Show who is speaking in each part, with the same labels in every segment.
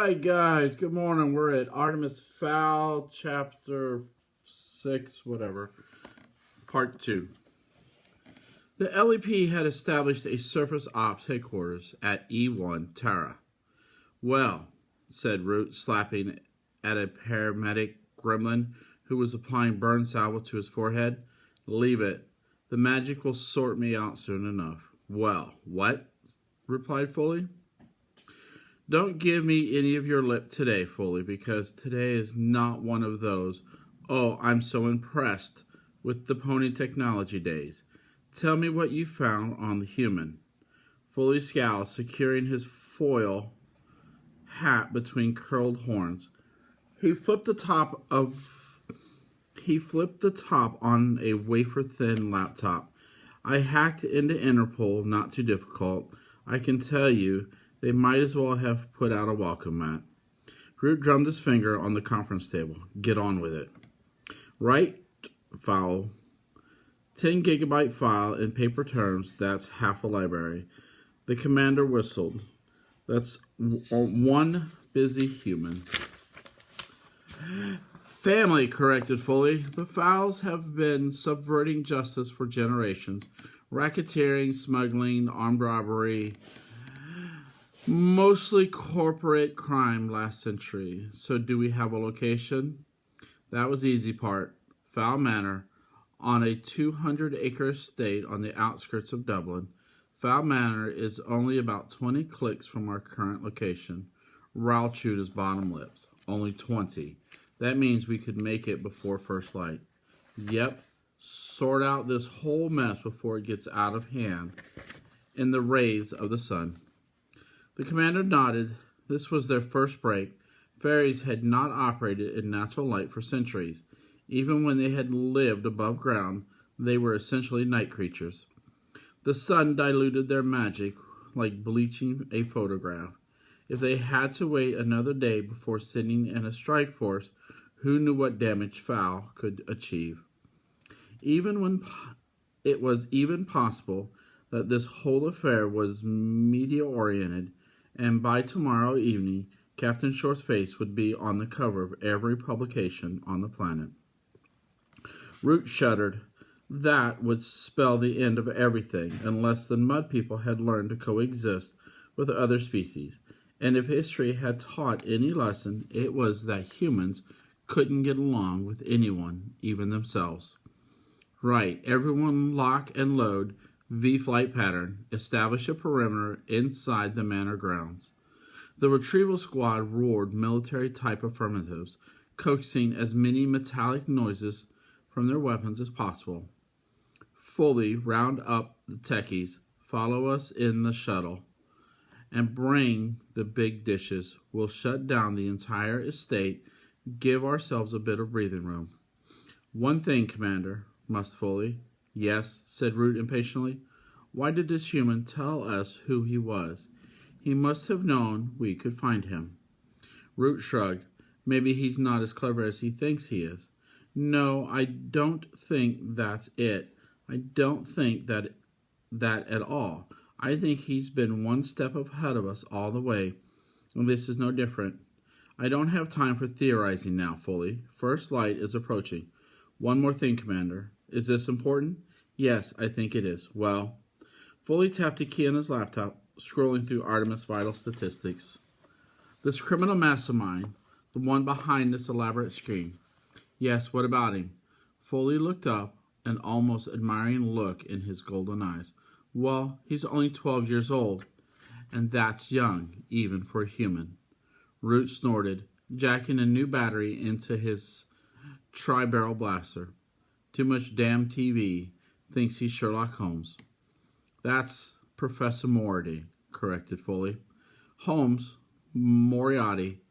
Speaker 1: Alright guys, good morning. We're at Artemis Fowl, chapter 6, whatever, part 2. The LEP had established a surface ops headquarters at E1 Terra. Well, said Root, slapping at a paramedic gremlin who was applying burn salve to his forehead. Leave it. The magic will sort me out soon enough. Well, what? Replied Foley. Don't give me any of your lip today, Foley, because today is not one of those, oh, I'm so impressed with the pony technology days. Tell me what you found on the human. Foley scowled, securing his foil hat between curled horns. He flipped the top on a wafer-thin laptop. I hacked into Interpol, not too difficult. I can tell you, they might as well have put out a welcome mat. Root drummed his finger on the conference table. Get on with it. Right, Fowl. 10 gigabyte file in paper terms, that's half a library. The commander whistled. That's one busy human. Family, corrected Foley. The Fowls have been subverting justice for generations. Racketeering, smuggling, armed robbery, mostly corporate crime last century. So do we have a location? That was the easy part. Fowl Manor, on a 200-acre estate on the outskirts of Dublin. Fowl Manor is only about 20 clicks from our current location. Raoul chewed his bottom lips. Only 20. That means we could make it before first light. Yep. Sort out this whole mess before it gets out of hand in the rays of the sun. The commander nodded. This was their first break. Ferries had not operated in natural light for centuries. Even when they had lived above ground, they were essentially night creatures. The sun diluted their magic like bleaching a photograph. If they had to wait another day before sending in a strike force, who knew what damage Fowl could achieve? Even when it was even possible that this whole affair was media-oriented, and by tomorrow evening, Captain Short's face would be on the cover of every publication on the planet. Root shuddered. That would spell the end of everything, unless the mud people had learned to coexist with other species. And if history had taught any lesson, it was that humans couldn't get along with anyone, even themselves. Right, everyone lock and load, V-flight pattern, establish a perimeter inside the manor grounds. The retrieval squad roared military-type affirmatives, coaxing as many metallic noises from their weapons as possible. Fully round up the techies, follow us in the shuttle, and bring the big dishes. We'll shut down the entire estate, give ourselves a bit of breathing room. One thing, Commander, must Foley. Yes, said Root impatiently. Why did this human tell us who he was? He must have known we could find him. Root shrugged. Maybe he's not as clever as he thinks he is. No, I don't think that's it. I don't think that at all. I think he's been one step ahead of us all the way, and this is no different. I don't have time for theorizing now, Foley. First light is approaching. One more thing, Commander. Is this important? Yes, I think it is. Well, Foley tapped a key on his laptop, scrolling through Artemis vital statistics. This criminal mastermind, the one behind this elaborate screen. Yes, what about him? Foley looked up, an almost admiring look in his golden eyes. Well, he's only 12 years old, and that's young, even for a human. Root snorted, jacking a new battery into his tri-barrel blaster. Too much damn TV. Thinks he's Sherlock Holmes. That's Professor Moriarty, corrected Foley. Holmes, Moriarty,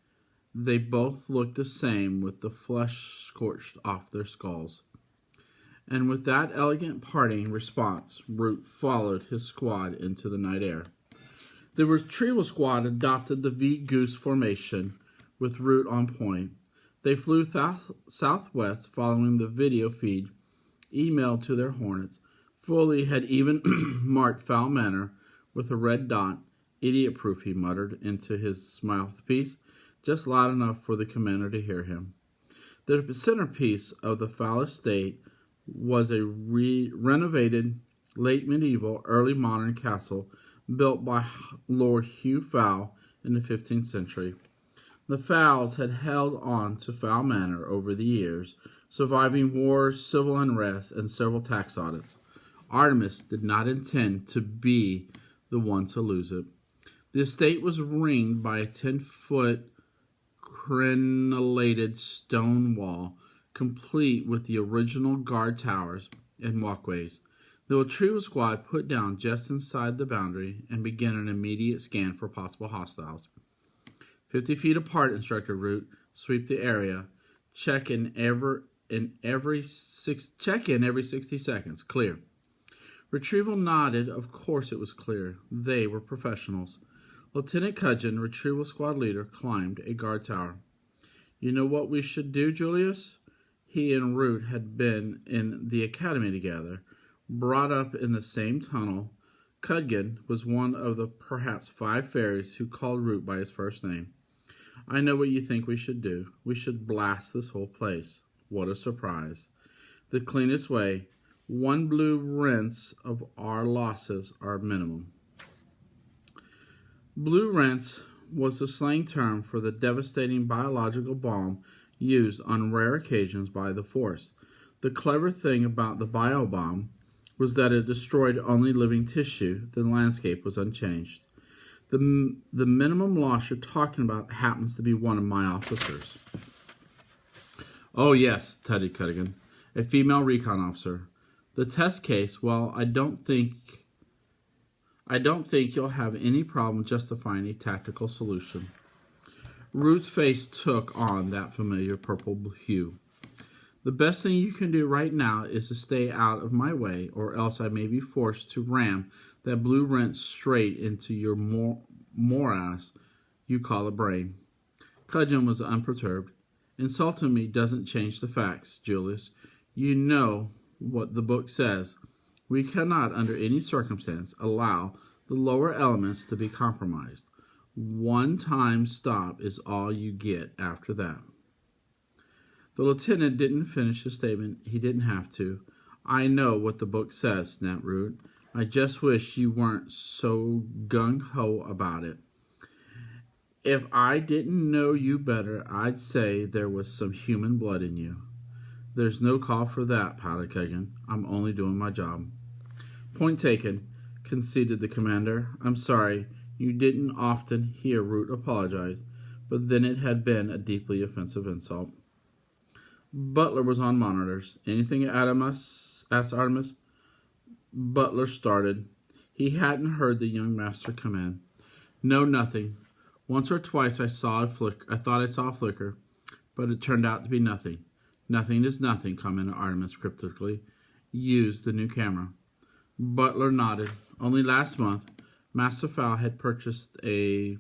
Speaker 1: they both looked the same with the flesh scorched off their skulls. And with that elegant parting response, Root followed his squad into the night air. The retrieval squad adopted the V-Goose formation with Root on point. They flew southwest following the video feed emailed to their Hornets. Foley had even marked Fowl Manor with a red dot. Idiot-proof, he muttered into his mouthpiece. just loud enough for the commander to hear him. The centerpiece of the Fowl estate was a renovated late medieval, early modern castle built by Lord Hugh Fowl in the 15th century. The Fowls had held on to Fowl Manor over the years, surviving wars, civil unrest, and several tax audits. Artemis did not intend to be the one to lose it. The estate was ringed by a 10-foot crenellated stone wall, complete with the original guard towers and walkways. The retrieval squad put down just inside the boundary and began an immediate scan for possible hostiles. 50 feet apart, Instructor Root. Sweep the area. Check in every 60 seconds. Clear. Retrieval nodded. Of course it was clear. They were professionals. Lieutenant Cudgeon, retrieval squad leader, climbed a guard tower. You know what we should do, Julius? He and Root had been in the academy together, brought up in the same tunnel. Cudgeon was one of the perhaps 5 fairies who called Root by his first name. I know what you think we should do. We should blast this whole place. What a surprise. The cleanest way. 1 blue rinse of our losses are minimum. Blue rinse was the slang term for the devastating biological bomb used on rare occasions by the Force. The clever thing about the bio-bomb was that it destroyed only living tissue. The landscape was unchanged. The minimum loss you're talking about happens to be one of my officers. Oh, yes, tutted Cuddigan, a female recon officer. The test case, well, I don't think you'll have any problem justifying a tactical solution. Root's face took on that familiar purple hue. The best thing you can do right now is to stay out of my way, or else I may be forced to ram that blue rinse straight into your morass you call a brain. Cudgeon was unperturbed. Insulting me doesn't change the facts, Julius. You know what the book says. We cannot, under any circumstance, allow the lower elements to be compromised. 1 time stop is all you get after that. The lieutenant didn't finish his statement. He didn't have to. I know what the book says, snapped Root. I just wish you weren't so gung-ho about it. If I didn't know you better, I'd say there was some human blood in you. There's no call for that, pouted Cudgeon. I'm only doing my job. Point taken, conceded the commander. I'm sorry, you didn't often hear Root apologize, but then it had been a deeply offensive insult. Butler was on monitors. Anything Artemis? Asked Artemis. Butler started. He hadn't heard the young master come in. No, nothing. Once or twice I thought I saw a flicker, but it turned out to be nothing. Nothing is nothing, commented Artemis cryptically. Use the new camera. Butler nodded. Only last month, Master Fowl had purchased a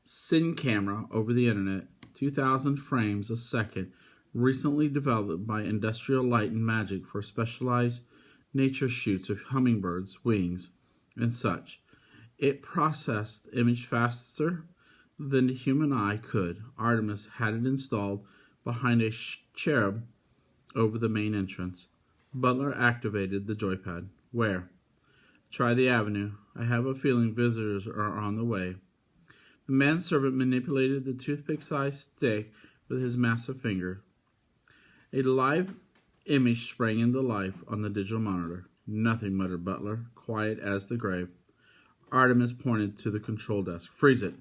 Speaker 1: Cine camera over the internet, 2,000 frames a second, recently developed by Industrial Light and Magic for specialized nature shoots of hummingbirds' wings and such. It processed image faster than the human eye could. Artemis had it installed behind a cherub over the main entrance. Butler activated the joypad. Where? Try the avenue. I have a feeling visitors are on the way. The manservant manipulated the toothpick-sized stick with his massive finger. A live image sprang into life on the digital monitor. Nothing, muttered Butler, quiet as the grave. Artemis pointed to the control desk. Freeze it.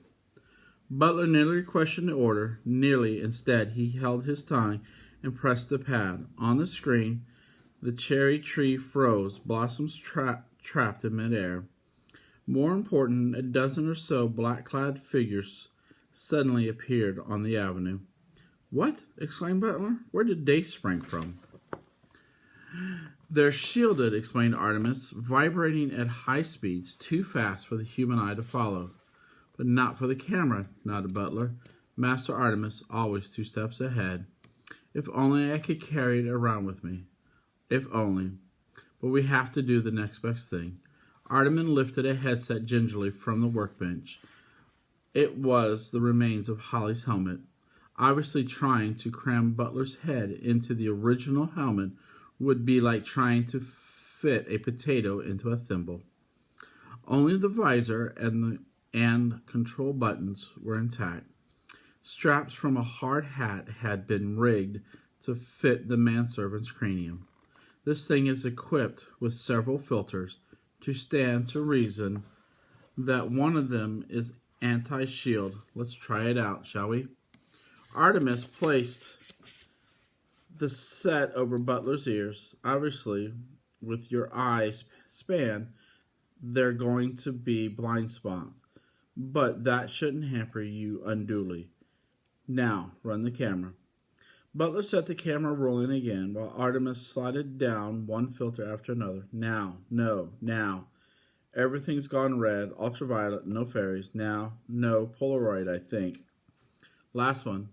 Speaker 1: Butler nearly questioned the order. Nearly. Instead, he held his tongue and pressed the pad. On the screen, the cherry tree froze, blossoms trapped in midair. More important, a dozen or so black-clad figures suddenly appeared on the avenue. What? Exclaimed Butler. Where did they spring from? They're shielded, explained Artemis, vibrating at high speeds, too fast for the human eye to follow. But not for the camera, nodded Butler. Master Artemis, always 2 steps ahead. If only I could carry it around with me. If only. But we have to do the next best thing. Artemis lifted a headset gingerly from the workbench. It was the remains of Holly's helmet. Obviously, trying to cram Butler's head into the original helmet would be like trying to fit a potato into a thimble. Only the visor and control buttons were intact. Straps from a hard hat had been rigged to fit the manservant's cranium. This thing is equipped with several filters to stand to reason that one of them is anti-shield. Let's try it out, shall we? Artemis placed the set over Butler's ears. Obviously, with your eyes span, they're going to be blind spots, but that shouldn't hamper you unduly. Now, run the camera. Butler set the camera rolling again while Artemis slided down one filter after another. Now, no, now. Everything's gone red, ultraviolet, no fairies. Now, no, Polaroid, I think. Last one.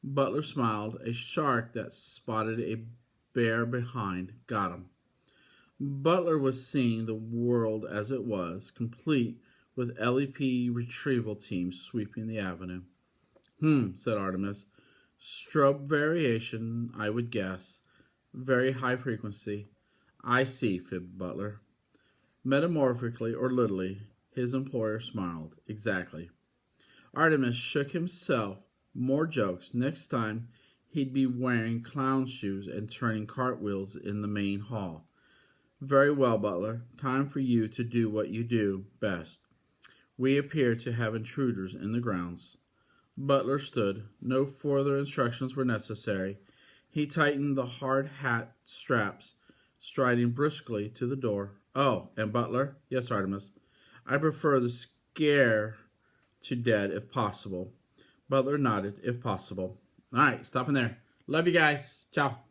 Speaker 1: Butler smiled. A shark that spotted a bear behind. Got him. Butler was seeing the world as it was, complete with LEP retrieval teams sweeping the avenue. Said Artemis. Strobe variation, I would guess. Very high frequency. I see, fibbed Butler. Metamorphically or literally, his employer smiled. Exactly. Artemis shook himself. More jokes. Next time, he'd be wearing clown shoes and turning cartwheels in the main hall. Very well, Butler. Time for you to do what you do best. We appear to have intruders in the grounds. Butler stood. No further instructions were necessary. He tightened the hard hat straps, striding briskly to the door. Oh, and Butler? Yes, Artemis. I prefer the scare to dead if possible. Butler nodded. If possible. All right, stopping there. Love you guys. Ciao.